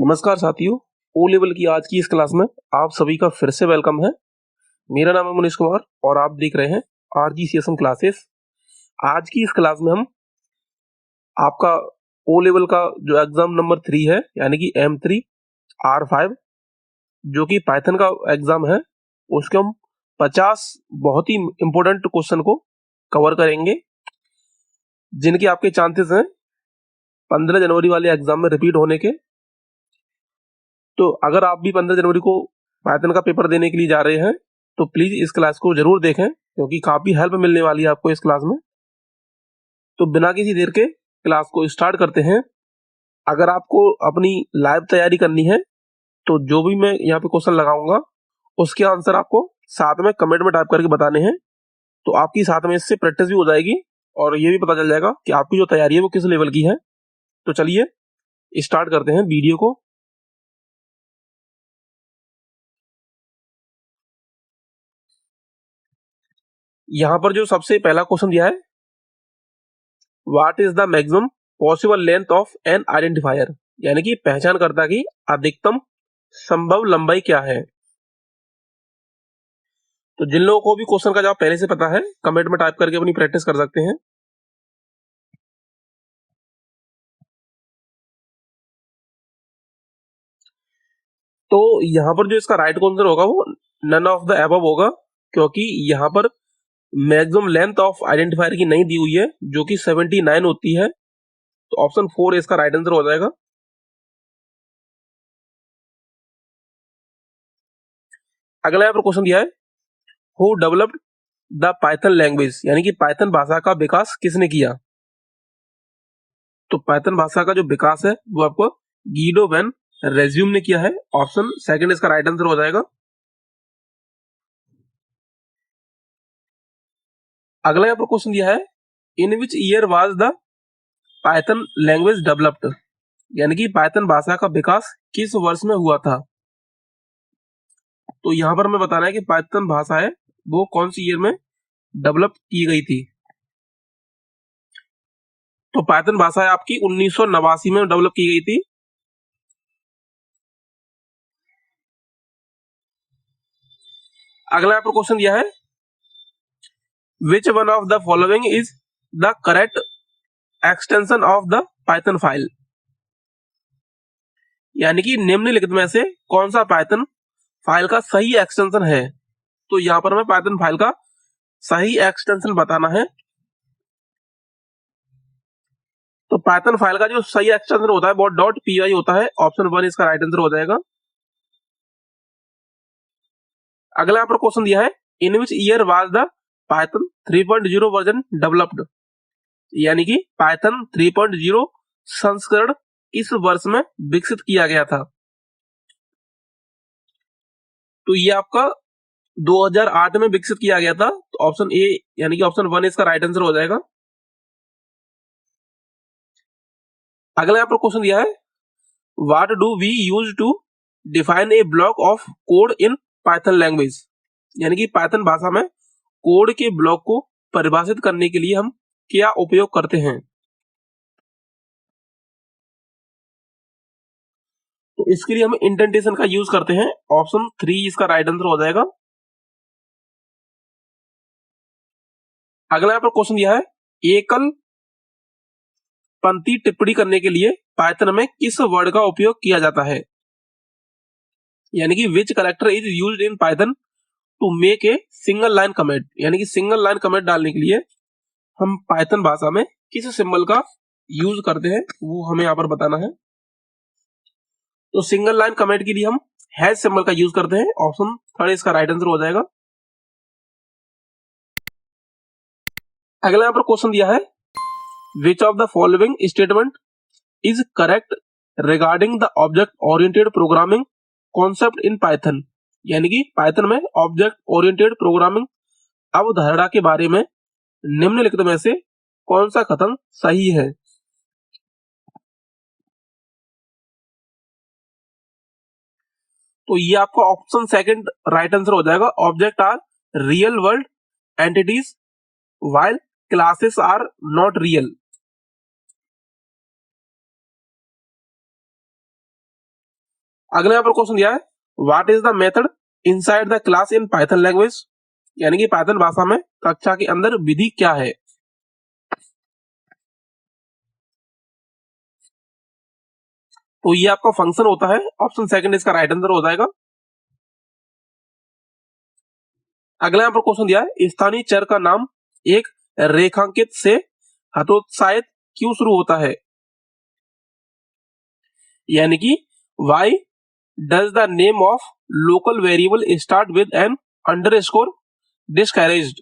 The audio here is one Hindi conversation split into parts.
नमस्कार साथियों, ओ लेवल की आज की इस क्लास में आप सभी का फिर से वेलकम है। मेरा नाम है मनीष कुमार और आप देख रहे हैं RGCSM क्लासेस। आज की इस क्लास में हम आपका ओ लेवल का जो एग्जाम नंबर 3 है यानी कि M3 R5 जो कि पाइथन का एग्जाम है, उसके हम 50 बहुत ही इंपॉर्टेंट क्वेश्चन को कवर करेंगे, जिनके आपके चांसेस हैं 15 जनवरी वाले एग्जाम में रिपीट होने के। तो अगर आप भी 15 जनवरी को पाइथन का पेपर देने के लिए जा रहे हैं तो प्लीज इस क्लास को जरूर देखें, क्योंकि काफी हेल्प मिलने वाली है आपको इस क्लास में। तो बिना किसी देर के क्लास को स्टार्ट करते हैं। अगर आपको अपनी लाइव तैयारी करनी है तो जो भी मैं यहाँ पे क्वेश्चन लगाऊंगा उसके आंसर आपको साथ में कमेंट में टाइप करके बताने हैं, तो आपकी साथ में इससे प्रैक्टिस भी हो जाएगी और ये भी पता चल जाएगा कि आपकी जो तैयारी है वो किस लेवल की है। तो चलिए स्टार्ट करते हैं वीडियो को। यहाँ पर जो सबसे पहला क्वेश्चन दिया है, what is the maximum possible length of N identifier, यानी कि पहचानकर्ता की अधिकतम संभव लंबाई क्या है। तो जिन लोगों को भी क्वेश्चन का जवाब पहले से पता है कमेंट में टाइप करके अपनी प्रैक्टिस कर सकते हैं। तो यहाँ पर जो इसका राइट आंसर होगा वो नन ऑफ द अबव होगा, क्योंकि यहाँ पर मैक्सिमम लेंथ ऑफ आइडेंटिफायर की नहीं दी हुई है जो कि 79 होती है। तो ऑप्शन 4 इसका राइट आंसर हो जाएगा। अगला यहाँ पर क्वेश्चन दिया है, who developed the Python language, यानी कि पाइथन भाषा का विकास किसने किया। तो पाइथन भाषा का जो विकास है वो आपको गीडो वैन रेज्यूम ने किया है। ऑप्शन सेकंड इसका राइट आंसर हो जाएगा। अगला यहाँ पर क्वेश्चन दिया है, in which year was the Python language developed, यानी कि पाइथन भाषा का विकास किस वर्ष में हुआ था। तो यहाँ पर हमें बताना है कि पाइथन भाषा है वो कौन सी ईयर में डेवलप की गई थी। तो पाइथन भाषा है आपकी 1989 में डेवलप की गई थी। अगला यहाँ पर क्वेश्चन दिया है, which one of the following is the correct extension of the Python file, यानी कि निम्नलिखित में से कौन सा पाइथन फाइल का सही एक्सटेंशन है। तो यहाँ पर हमें पाइथन फाइल का सही एक्सटेंशन बताना है। तो पाइथन फाइल का जो सही एक्सटेंशन होता है वो .py होता है। ऑप्शन 1 इसका राइट आंसर हो जाएगा। अगला यहाँ पर क्वेश्चन दिया है, in which year was the Python 3.0 version developed, यानी कि पाइथन 3.0 संस्करण इस वर्ष में विकसित किया गया था। तो ये आपका 2008 में विकसित किया गया था। तो ऑप्शन ए यानी कि ऑप्शन 1 इसका राइट आंसर हो जाएगा। अगला यहाँ पर क्वेश्चन दिया है, what do we use to define a block of code in Python language, यानी कि पाइथन भाषा में कोड के ब्लॉक को परिभाषित करने के लिए हम क्या उपयोग करते हैं। तो इसके लिए हम इंडेंटेशन का यूज करते हैं। ऑप्शन 3 इसका राइट आंसर हो जाएगा। अगला यहाँ पर क्वेश्चन दिया है, एकल पंक्ति टिप्पणी करने के लिए पाइथन में किस वर्ड का उपयोग किया जाता है, यानी कि which character is used in Python to make a single line comment, यानी कि सिंगल लाइन कमेंट डालने के लिए हम पाइथन भाषा में किस सिंबल का यूज करते हैं वो हमें यहाँ पर बताना है। तो सिंगल लाइन कमेंट के लिए हम हैश सिंबल का यूज करते हैं। ऑप्शन 3 इसका राइट आंसर हो जाएगा। अगला यहाँ पर क्वेश्चन दिया है, which of the following statement is correct regarding the object oriented programming concept in Python, यानी कि पाइथन में ऑब्जेक्ट ओरिएंटेड प्रोग्रामिंग अवधारणा के बारे में निम्नलिखित में से कौन सा कथन सही है। तो ये आपका ऑप्शन सेकंड राइट आंसर हो जाएगा। Object are real world entities while classes are not real. अगला यहाँ पर क्वेश्चन दिया है, what is the method inside the class in Python language, यानी कि पाइथन भाषा में कक्षा के अंदर विधि क्या है। तो ये आपका फंक्शन होता है, ऑप्शन सेकंड इसका राइट आंसर हो जाएगा। अगला यहाँ पर क्वेश्चन दिया है, स्थानीय चर का नाम एक रेखांकित से हतोत्साहित क्यों शुरू होता है, यानी कि why does the name of local variable start with an underscore discouraged.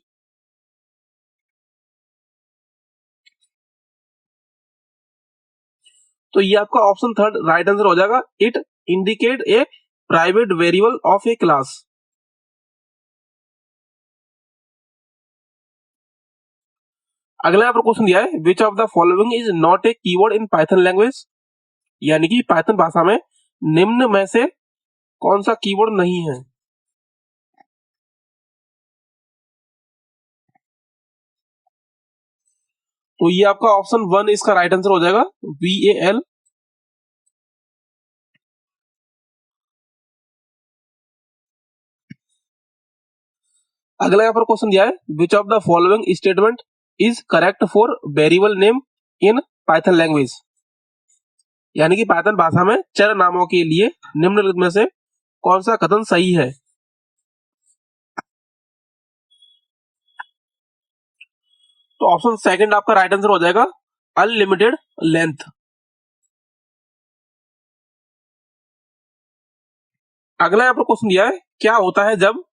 तो ये आपका ऑप्शन थर्ड राइट आंसर हो जाएगा, it indicate a private variable of a class. अगला यहाँ पर क्वेश्चन दिया है, which of the following is not a keyword in Python language, यानी कि पाइथन भाषा में निम्न में से कौन सा कीवर्ड नहीं है। तो ये आपका ऑप्शन वन इसका राइट आंसर हो जाएगा, VAL। अगला यहाँ पर क्वेश्चन दिया है, which of the following statement is correct for variable name in Python language, यानी कि पाइथन भाषा में चर नामों के लिए निम्नलिखित में से कौन सा कथन सही है। तो ऑप्शन सेकंड आपका राइट आंसर हो जाएगा, अनलिमिटेड लेंथ। अगला यहाँ पर क्वेश्चन दिया है, क्या होता है जब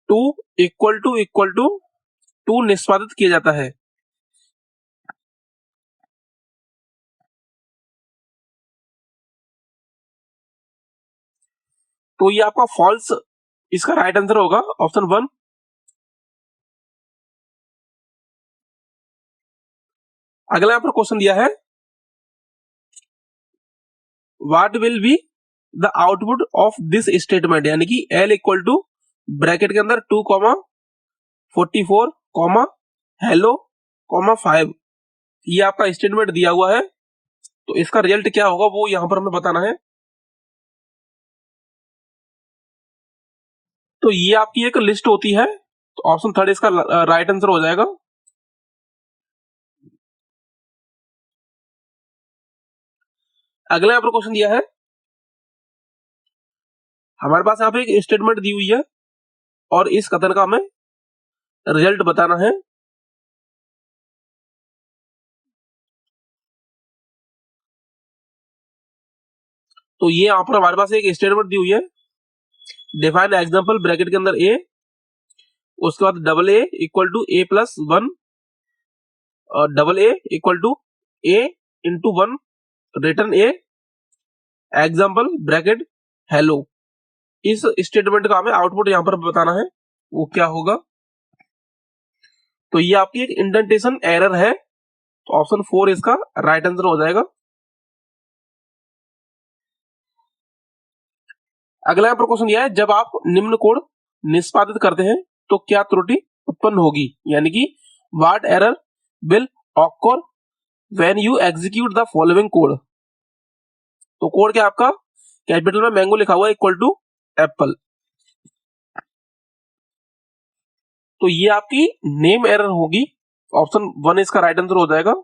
2 इक्वल टू 2 निष्पादित किया जाता है। तो ये आपका फॉल्स इसका राइट आंसर होगा, ऑप्शन वन। अगला यहाँ पर क्वेश्चन दिया है, what will be the output of this statement, यानी कि L इक्वल टू ब्रैकेट के अंदर 2,44, हेलो, 5। ये आपका स्टेटमेंट दिया हुआ है, तो इसका रिजल्ट क्या होगा वो यहां पर हमें बताना है। तो ये आपकी एक लिस्ट होती है, तो ऑप्शन थर्ड इसका राइट आंसर हो जाएगा। अगला यहाँ पर क्वेश्चन दिया है, हमारे पास यहाँ पे एक स्टेटमेंट दी हुई है और इस कथन का हमें रिजल्ट बताना है। तो ये यहाँ पर हमारे पास एक स्टेटमेंट दी हुई है, डिफाइन एग्जाम्पल ब्रैकेट के अंदर ए, उसके बाद double A equal to A plus one, और double A equal to A into one, return A, example bracket hello. इस स्टेटमेंट का हमें आउटपुट यहां पर बताना है, वो क्या होगा। तो ये आपकी एक इंडेंटेशन एरर है, तो ऑप्शन फोर इसका राइट आंसर हो जाएगा। अगला यहाँ पर क्वेश्चन यह है, जब आप निम्न कोड निष्पादित करते हैं तो क्या त्रुटि उत्पन्न होगी, यानी कि what error will occur when you execute the following code. तो कोड क्या आपका कैपिटल में मैंगो लिखा हुआ है इक्वल टू एप्पल, तो ये आपकी नेम एरर होगी, ऑप्शन वन इसका राइट आंसर हो जाएगा।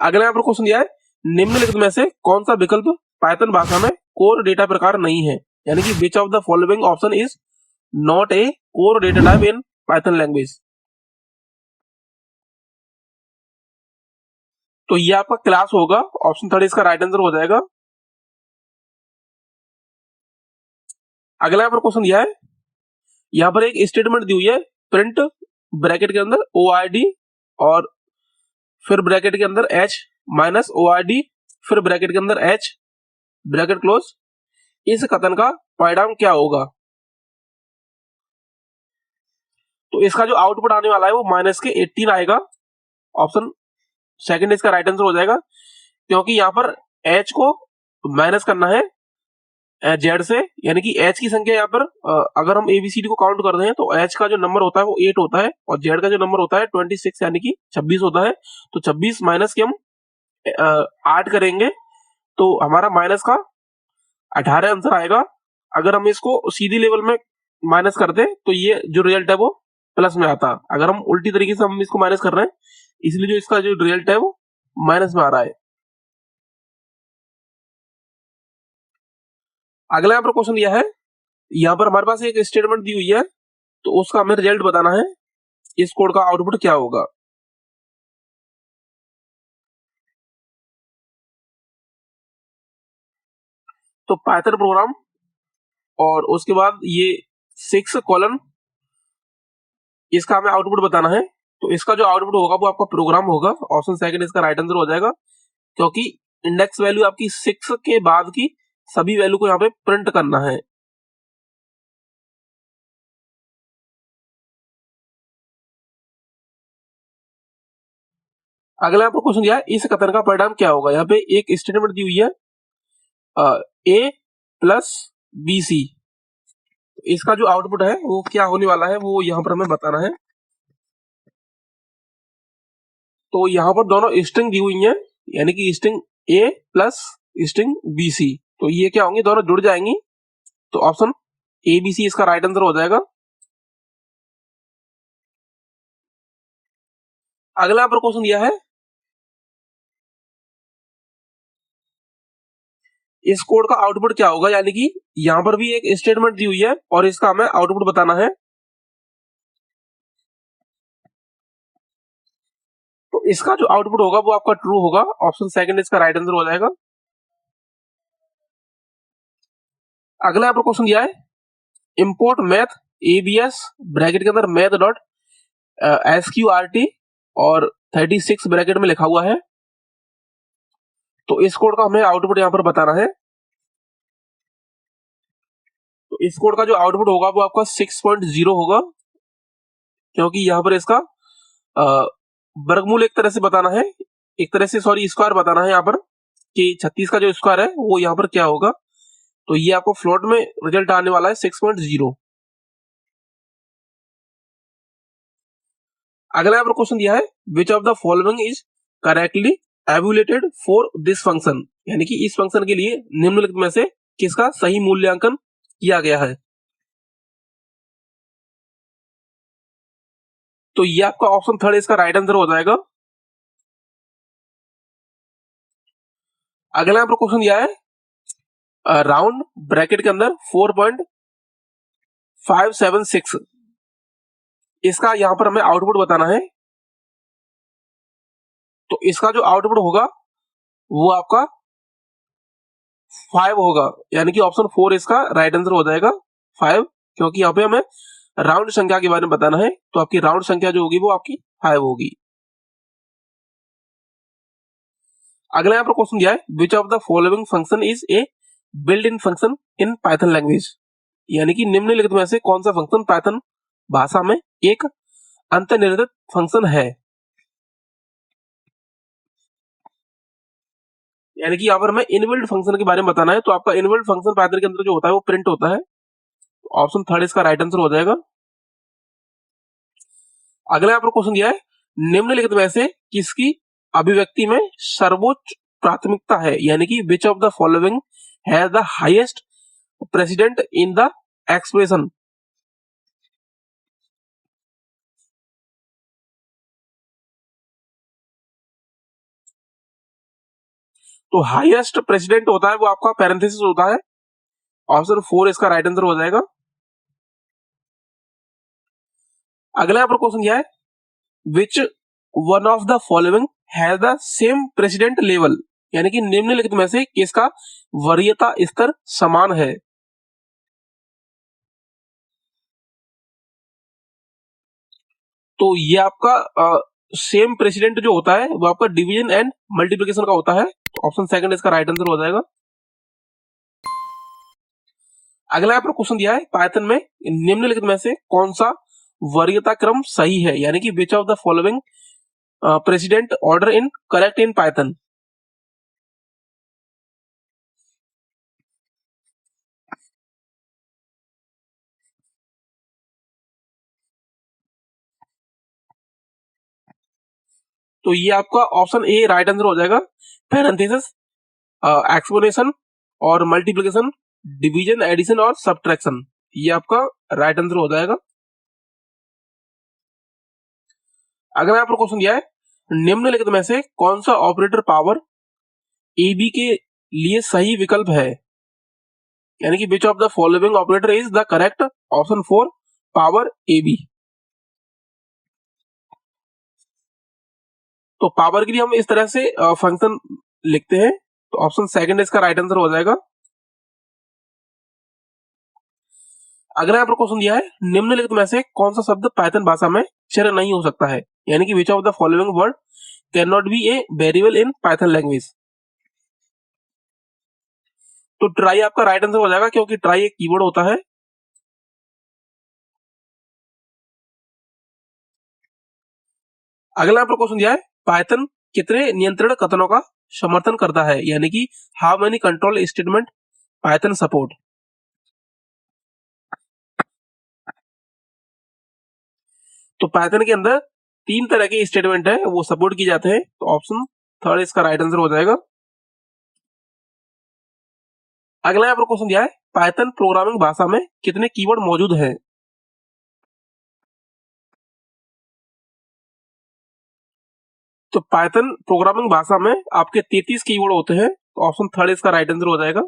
अगला यहाँ पर क्वेश्चन दिया है, निम्नलिखित में से कौन सा विकल्प पाइथन भाषा में कोर डेटा प्रकार नहीं है, यानी कि which of the following option is not A core data type in Python language. तो ये आपका क्लास होगा, ऑप्शन थर्ड इसका राइट आंसर हो जाएगा। अगला यहाँ पर क्वेश्चन दिया है, यहाँ पर एक स्टेटमेंट दी हुई है, प्रिंट ब्रैकेट के अंदर ORD और फिर ब्रैकेट के अंदर H माइनस ORD, फिर ब्रैकेट के अंदर H ब्रैकेट क्लोज। इस कथन का परिणाम क्या होगा। तो इसका जो आउटपुट आने वाला है वो माइनस के 18 आएगा, ऑप्शन सेकंड इसका राइट आंसर हो जाएगा, क्योंकि यहाँ पर H को माइनस करना है Z से, यानी कि H की संख्या यहाँ पर अगर हम ABCD को काउंट करते हैं तो H का जो नंबर होता है वो 8 होता है और Z का जो नंबर होता है 26 यानी कि 26 होता है। तो 26 माइनस के हम 8 करेंगे तो हमारा माइनस का 18 आंसर आएगा। अगर हम इसको सीधी लेवल में माइनस कर दे तो ये जो रिजल्ट है वो प्लस में आता। अगर हम उल्टी तरीके से हम इसको माइनस कर रहे हैं, इसलिए जो इसका जो रिजल्ट है वो माइनस में आ रहा है। अगला यहाँ पर क्वेश्चन दिया है, यहाँ पर हमारे पास एक स्टेटमेंट दी हुई है, तो उसका हमें रिजल्ट बताना है, इस कोड का आउटपुट क्या होगा। तो पाइथन प्रोग्राम और उसके बाद ये 6 कॉलन, इसका हमें आउटपुट बताना है। तो इसका जो आउटपुट होगा वो आपका प्रोग्राम होगा। ऑप्शन सेकंड इसका राइट आंसर हो जाएगा, क्योंकि इंडेक्स वैल्यू आपकी 6 के बाद की सभी वैल्यू को यहाँ पे प्रिंट करना है। अगला आपको क्वेश्चन दिया है, इस कथन का परिणाम क्या होगा। यहाँ पे एक स्टेटमेंट दी हुई है, ए प्लस बी सी। इसका जो आउटपुट है वो क्या होने वाला है वो यहाँ पर हमें बताना है। तो यहाँ पर दोनों स्ट्रिंग दी हुई है, यानी कि string A plus string B C, तो ये क्या होंगी, दोनों जुड़ जाएंगी। तो ऑप्शन ए बी सी इसका राइट आंसर हो जाएगा। अगला पर क्वेश्चन दिया है, इस कोड का आउटपुट क्या होगा, यानी कि यहाँ पर भी एक स्टेटमेंट दी हुई है और इसका हमें आउटपुट बताना है। तो इसका जो आउटपुट होगा वो आपका ट्रू होगा। ऑप्शन सेकंड इसका राइट आंसर हो जाएगा। अगला आपको क्वेश्चन दिया है, इंपोर्ट मैथ एबीएस ब्रैकेट के अंदर मैथ डॉट SQRT और 36 ब्रैकेट में लिखा हुआ है। तो इस कोड का हमें आउटपुट यहाँ पर बताना है। तो इस कोड का जो आउटपुट होगा वो आपका 6.0 होगा, क्योंकि यहाँ पर इसका वर्गमूल एक तरह से बताना है, एक तरह से सॉरी स्क्वायर बताना है यहाँ पर, कि 36 का जो स्क्वायर है वो यहाँ पर क्या होगा। तो ये आपको फ्लोट में रिजल्ट आने वाला है 6.0। अगला यहाँ पर क्वेश्चन दिया है, which of the following is correctly evaluated for this function, यानी कि इस फंक्शन के लिए निम्नलिखित में से किसका सही मूल्यांकन किया गया है। तो ये आपका ऑप्शन थर्ड इसका राइट आंसर हो जाएगा। अगला यहाँ पर क्वेश्चन दिया है, राउंड ब्रैकेट के अंदर 4.576, इसका यहाँ पर हमें आउटपुट बताना है। तो इसका जो आउटपुट होगा वो आपका 5 होगा, यानी कि ऑप्शन 4 इसका राइट आंसर हो जाएगा 5, क्योंकि यहाँ पे हमें राउंड संख्या के बारे में बताना है। तो आपकी राउंड संख्या जो होगी वो आपकी 5 होगी। अगला यहाँ पर क्वेश्चन दिया है, which of the following function is a built in function in Python language, यानी कि निम्नलिखित में से कौन सा फंक्शन पाइथन भाषा में एक अंतर्निहित फंक्शन है। यानी कि यहाँ पर हमें इनबिल्ट फंक्शन के बारे में बताना है। तो आपका इनबिल्ट फंक्शन पाइथन के अंदर जो होता है वो प्रिंट होता है। ऑप्शन थर्ड इसका राइट आंसर हो जाएगा। अगला यहाँ पर क्वेश्चन दिया है, निम्नलिखित में से किसकी अभिव्यक्ति में सर्वोच्च प्राथमिकता है, यानी कि which of the following has the highest president in the expression. तो हाईएस्ट प्रेसिडेंट होता है वो आपका पैरेंथेसिस होता है। ऑप्शन 4 इसका राइट आंसर हो जाएगा। अगला यहाँ पर क्वेश्चन दिया है, which one of the following has the same president level, यानी कि निम्नलिखित में से किसका वरीयता स्तर समान है। तो ये आपका सेम प्रेसिडेंट जो होता है वो आपका डिवीजन एंड मल्टीप्लिकेशन का होता है। तो ऑप्शन सेकंड इसका राइट आंसर हो जाएगा। अगला यहाँ पर क्वेश्चन दिया है, पाइथन में निम्नलिखित में से कौन सा वरीयता क्रम सही है, यानी कि which of the following president order in correct in Python. तो ये आपका ऑप्शन ए राइट आंसर हो जाएगा, पैरेंथेसिस, एक्सपोनेशन और मल्टीप्लिकेशन, डिवीजन, एडिशन और सब्ट्रैक्शन, ये आपका राइट आंसर हो जाएगा। अगर आपको क्वेश्चन दिया है निम्नलिखित में से कौन सा ऑपरेटर पावर ए बी के लिए सही विकल्प है, यानी कि which of the following operator is the correct option for power A B. तो पावर के लिए हम इस तरह से फंक्शन लिखते हैं, तो ऑप्शन सेकंड इसका राइट आंसर हो जाएगा। अगला यहाँ पर क्वेश्चन दिया है निम्नलिखित में से कौन सा शब्द पाइथन भाषा में चर नहीं हो सकता है, यानी कि which of the following word can not be a variable in Python language. तो ट्राई आपका राइट आंसर हो जाएगा, क्योंकि ट्राई एक कीवर्ड होता है। अगला आपको क्वेश्चन दिया है पाइथन कितने नियंत्रण कथनों का समर्थन करता है, यानी कि how many control statement Python support. तो पाइथन के अंदर 3 तरह के स्टेटमेंट है वो सपोर्ट किए जाते हैं, तो ऑप्शन थर्ड इसका राइट आंसर हो जाएगा। अगला यहाँ पर क्वेश्चन दिया है पाइथन प्रोग्रामिंग भाषा में कितने कीवर्ड मौजूद हैं। तो पाइथन प्रोग्रामिंग भाषा में आपके 33 कीवर्ड होते हैं, तो ऑप्शन थर्ड इसका राइट आंसर हो जाएगा।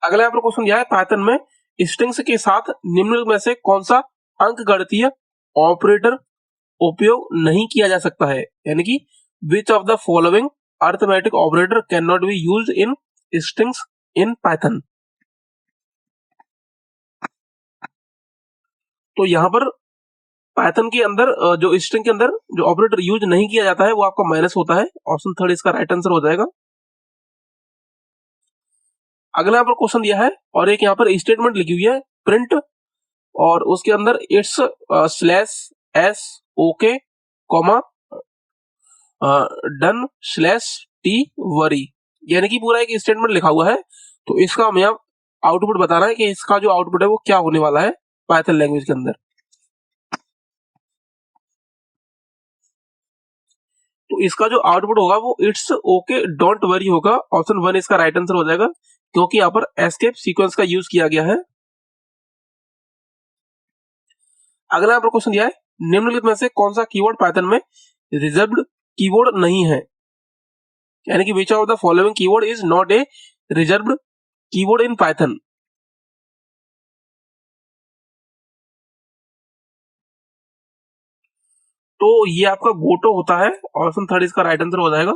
अगला यहाँ पर क्वेश्चन दिया है पाइथन में स्ट्रिंग्स के साथ निम्नलिखित में से कौन सा अंकगणितीय ऑपरेटर उपयोग नहीं किया जा सकता है, यानी कि which of the following arithmetic operator can not be used in strings in Python. तो यहां पर पाइथन के अंदर जो स्ट्रिंग के अंदर जो ऑपरेटर यूज नहीं किया जाता है वो आपका माइनस होता है, ऑप्शन थर्ड इसका राइट आंसर हो जाएगा। अगला यहाँ पर क्वेश्चन दिया है और एक यहाँ पर स्टेटमेंट लिखी हुई है प्रिंट, और उसके अंदर it's slash S okay comma done slash T worry, यानी कि पूरा एक स्टेटमेंट लिखा हुआ है। तो इसका हमें अब आउटपुट बताना है कि इसका जो आउटपुट है वो क्या होने वाला है पाइथन लैंग्वेज के अंदर। तो इसका जो आउटपुट होगा वो इट्स ओके डोंट वरी होगा, ऑप्शन वन इसका राइट आंसर हो जाएगा, क्योंकि यहाँ पर एस्केप सीक्वेंस का यूज किया गया है। अगला यहाँ पर क्वेश्चन दिया है निम्नलिखित में से कौन सा कीवर्ड पाइथन में रिजर्व्ड कीवर्ड नहीं है, यानी कि which of the following keyword is not A reserved keyword in Python. तो ये आपका गोटो होता है, ऑप्शन थर्ड इसका राइट आंसर हो जाएगा।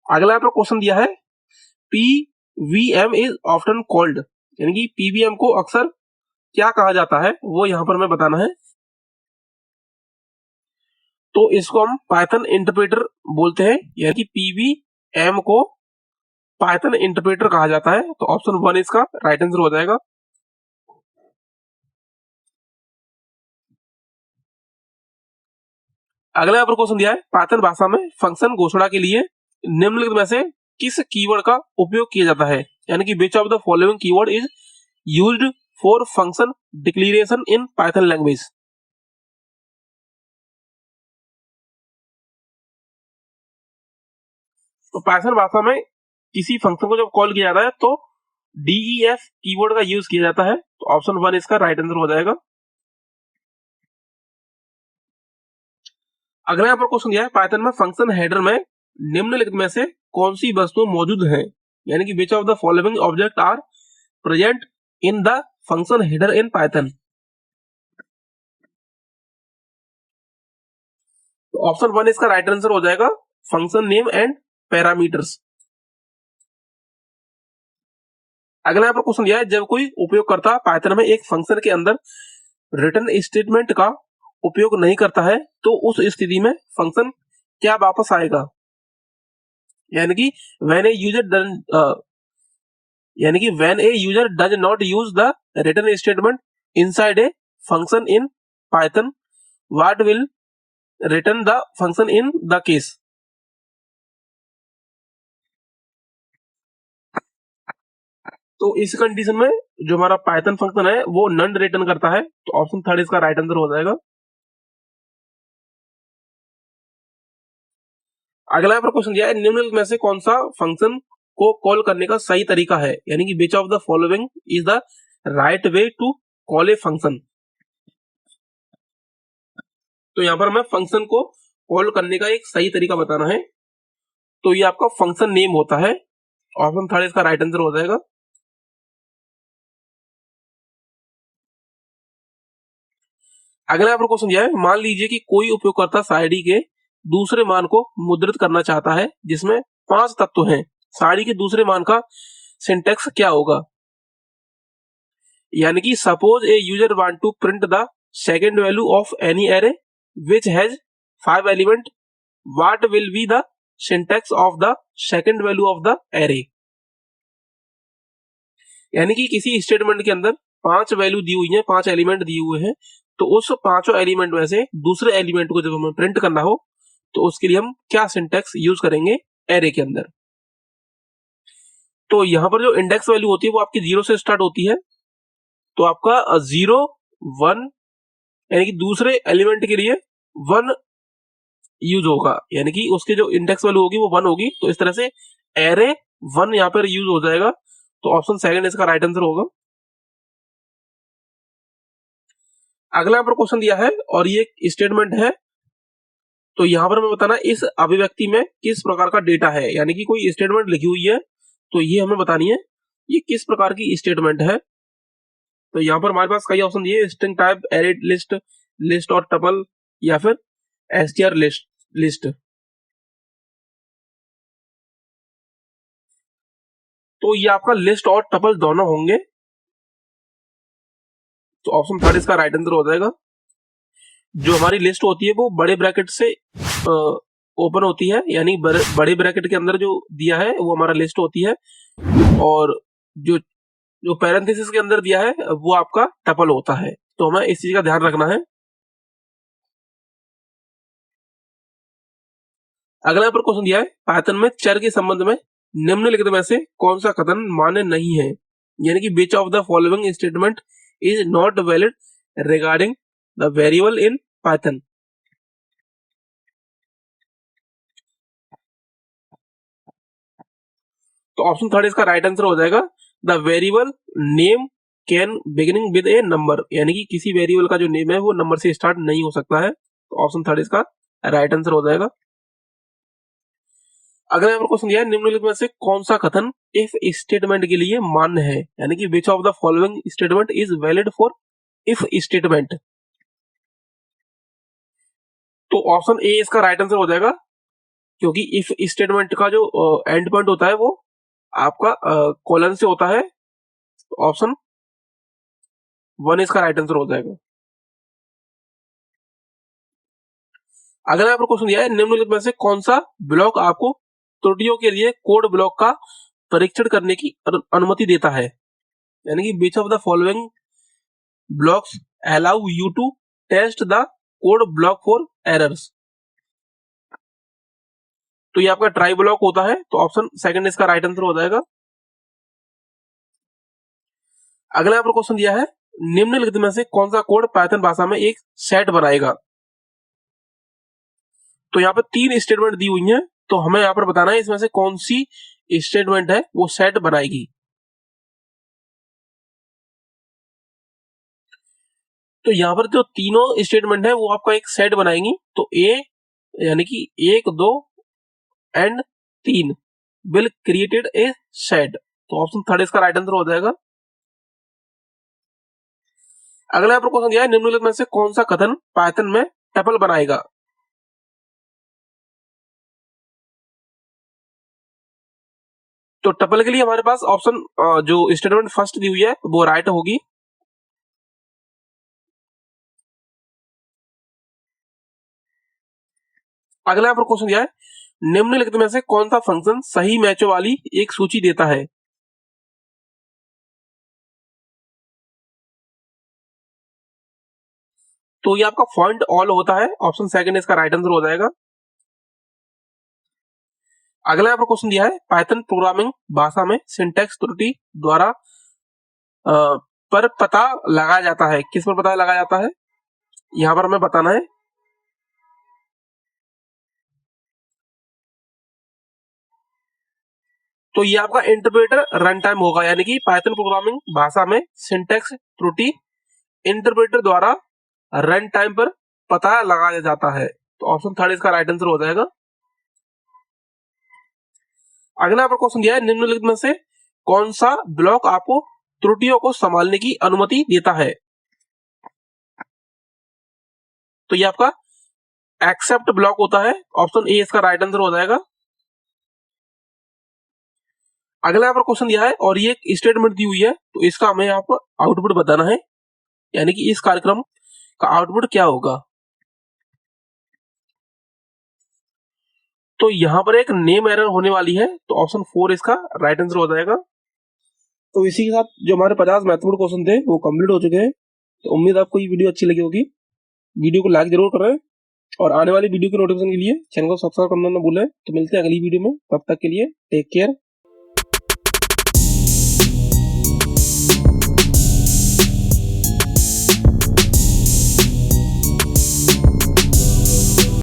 अगला आपका क्वेश्चन दिया है पीवीएम इज ऑफ्टन कॉल्ड, यानी कि पीवीएम को अक्सर क्या कहा जाता है वो यहां पर हमें बताना है। तो इसको हम पाइथन इंटरप्रेटर बोलते हैं, यानी कि पीवीएम को पाइथन इंटरप्रेटर कहा जाता है, तो ऑप्शन वन इसका राइट आंसर हो जाएगा। अगला यहाँ पर क्वेश्चन दिया है पाइथन भाषा में फंक्शन घोषणा के लिए निम्नलिखित में से किस कीवर्ड का उपयोग किया जाता है, यानी कि which of the following keyword is used for function declaration in Python language. तो पाइथन भाषा में किसी फंक्शन को जब कॉल किया जाता है तो डीईएफ कीवर्ड का यूज किया जाता है, तो ऑप्शन वन इसका राइट आंसर हो जाएगा। अगला यहाँ पर क्वेश्चन दिया है पाइथन में फंक्शन हेडर में निम्नलिखित में से कौन सी वस्तुएं मौजूद हैं, यानी कि which of the following object are present in the function header in Python. तो ऑप्शन वन इसका राइट आंसर हो जाएगा फंक्शन नेम एंड पैरामीटर्स। अगला यहाँ पर क्वेश्चन दिया है जब कोई उपयोगकर्ता पाइथन में एक फंक्शन के अंदर रिटर्न स्टेटमेंट का उपयोग नहीं करता है तो उस स्थिति में फंक्शन क्या वापस आएगा, यानी कि when a user does not use the return statement inside a function in Python what will return the function in the case. तो इस कंडीशन में जो हमारा पाइथन फंक्शन है वो नन रिटर्न करता है, तो ऑप्शन थर्ड इसका राइट आंसर हो जाएगा। अगला यहाँ पर क्वेश्चन दिया है, निम्नलिखित में से कौन सा फंक्शन को कॉल करने का सही तरीका है, यानी कि which of the following is the right way to call a function. तो यहाँ पर हमें फंक्शन को कॉल करने का एक सही तरीका बताना है। तो ये आपका फंक्शन नेम होता है। ऑप्शन थर्ड इसका राइट आंसर हो जाएगा। अगला यहाँ पर क्वेश्चन दिया है, मान लीजिए कि कोई उपयोगकर्ता सारणी के दूसरे मान को मुद्रित करना चाहता है जिसमें 5 तत्व हैं। सारणी के दूसरे मान का सिंटेक्स क्या होगा? यानी कि suppose a user want to print the second value of any array which has 5 element, what will be the syntax of the second value of the array. यानी कि किसी स्टेटमेंट के अंदर 5 वैल्यू दी हुई है, 5 एलिमेंट दिए हुए हैं, तो उस पांचों एलिमेंट में से दूसरे एलिमेंट को जब हमें प्रिंट करना हो तो उसके लिए हम क्या सिंटेक्स यूज करेंगे एरे के अंदर। तो यहां पर जो इंडेक्स वैल्यू होती है वो आपकी 0 से स्टार्ट होती है। तो आपका 0 1 यानी कि दूसरे एलिमेंट के लिए 1 यूज होगा, यानी कि उसके जो इंडेक्स वैल्यू होगी वो 1 होगी। तो इस तरह से एरे 1 यहाँ पर यूज हो जाएगा। तो ऑप्शन सेकंड इसका राइट आंसर होगा। अगला यहाँ पर क्वेश्चन दिया है और ये एक स्टेटमेंट है। तो यहाँ पर हमें बताना इस अभिव्यक्ति में किस प्रकार का डेटा है, यानी कि कोई स्टेटमेंट लिखी हुई है तो ये हमें बतानी है ये किस प्रकार की स्टेटमेंट है। तो यहाँ पर हमारे पास कई ऑप्शन दिए, string type, array list, list और टपल, या फिर str लिस्ट। तो ये आपका लिस्ट और टपल दोनों होंगे। तो ऑप्शन थर्ड इसका राइट आंसर हो जाएगा। जो हमारी लिस्ट होती है वो बड़े ब्रैकेट से ओपन होती है, यानी बड़े ब्रैकेट के अंदर जो दिया है वो हमारा लिस्ट होती है, और जो जो पैरेंथेसिस के अंदर दिया है वो आपका टपल होता है। तो हमें इस चीज का ध्यान रखना है। अगला यहाँ पर क्वेश्चन दिया है, पाइथन में चर के संबंध में निम्नलिखित में से कौन सा कथन मान्य नहीं है, यानी कि which of the following statement is not valid regarding the variable in Python. तो ऑप्शन थर्ड इसका राइट आंसर हो जाएगा। The variable name can beginning with A number, यानी कि किसी वेरिएबल का जो नेम है वो नंबर से स्टार्ट नहीं हो सकता है। तो ऑप्शन थर्ड इसका राइट आंसर हो जाएगा। अगला यहाँ पर क्वेश्चन दिया है, निम्नलिखित में से कौन सा कथन इफ स्टेटमेंट के लिए मान्य है, यानी कि which of the following statement is valid for if statement. तो ऑप्शन ए इसका राइट आंसर हो जाएगा, क्योंकि इफ स्टेटमेंट का जो एंड पॉइंट होता है वो आपका कोलन से होता है। ऑप्शन 1 इसका राइट आंसर हो जाएगा। अगला यहाँ पर क्वेश्चन दिया है, निम्नलिखित में से कौन सा ब्लॉक आपको त्रुटियों के लिए कोड ब्लॉक का परीक्षण करने की अनुमति देता है, यानी कि which of the following blocks allow you to test the code block for errors. तो ये आपका ट्राई ब्लॉक होता है। तो ऑप्शन सेकंड इसका राइट आंसर हो जाएगा। अगला यहाँ पर क्वेश्चन दिया है, निम्नलिखित में से कौन सा कोड पाइथन भाषा में एक सेट बनाएगा। तो यहाँ पर 3 स्टेटमेंट दी हुई है, तो हमें यहाँ पर बताना है इसमें से कौन सी स्टेटमेंट है वो सेट बनाएगी। तो यहाँ पर जो तीनों स्टेटमेंट है वो आपका एक सेट बनाएंगी। तो ए यानी कि 1 2 and 3 will created a set. तो ऑप्शन थर्ड इसका राइट आंसर हो जाएगा। अगला यहाँ पर क्वेश्चन दिया है, निम्नलिखित में से कौन सा कथन पाइथन में टपल बनाएगा। तो टपल के लिए हमारे पास ऑप्शन जो स्टेटमेंट फर्स्ट दी हुई है वो राइट होगी। अगला यहाँ पर क्वेश्चन दिया है, निम्नलिखित में से कौन सा फंक्शन सही मैचों वाली एक सूची देता है। तो ये आपका फाइंड ऑल होता है। ऑप्शन सेकंड इसका राइट आंसर हो जाएगा। अगला यहाँ पर क्वेश्चन दिया है, पाइथन प्रोग्रामिंग भाषा में सिंटैक्स त्रुटि द्वारा पर पता लगाया जाता है, किस पर पता लगाया जाता है यहाँ पर हमें बताना है। तो ये आपका इंटरप्रेटर रन टाइम होगा, यानी कि पाइथन प्रोग्रामिंग भाषा में सिंटैक्स त्रुटि इंटरप्रेटर द्वारा रन टाइम पर पता लगाया जाता है। तो ऑप्शन थर्ड इसका राइट आंसर हो जाएगा। अगला पर क्वेश्चन दिया है, निम्नलिखित में से कौन सा ब्लॉक आपको त्रुटियों को संभालने की अनुमति देता है? तो ये आपका एक्सेप्ट ब्लॉक होता है। ऑप्शन ए इसका राइट आंसर हो जाएगा। अगला यहाँ पर क्वेश्चन दिया है और ये एक स्टेटमेंट दी हुई है, तो इसका हमें यहाँ पर आउटपुट बताना है, यानी कि इस कार्यक्रम का आउटपुट क्या होगा। तो यहाँ पर एक नेम एरर होने वाली है, तो ऑप्शन 4 इसका राइट आंसर हो जाएगा। तो इसी के साथ जो हमारे 50 महत्वपूर्ण क्वेश्चन थे वो कंप्लीट हो चुके हैं। तो उम्मीद आपको ये वीडियो अच्छी लगी होगी। वीडियो को लाइक जरूर करें और आने वाली वीडियो के नोटिफिकेशन के लिए चैनल को सब्सक्राइब करना ना भूलें। तो मिलते हैं अगली वीडियो में, तब तक के लिए टेक केयर।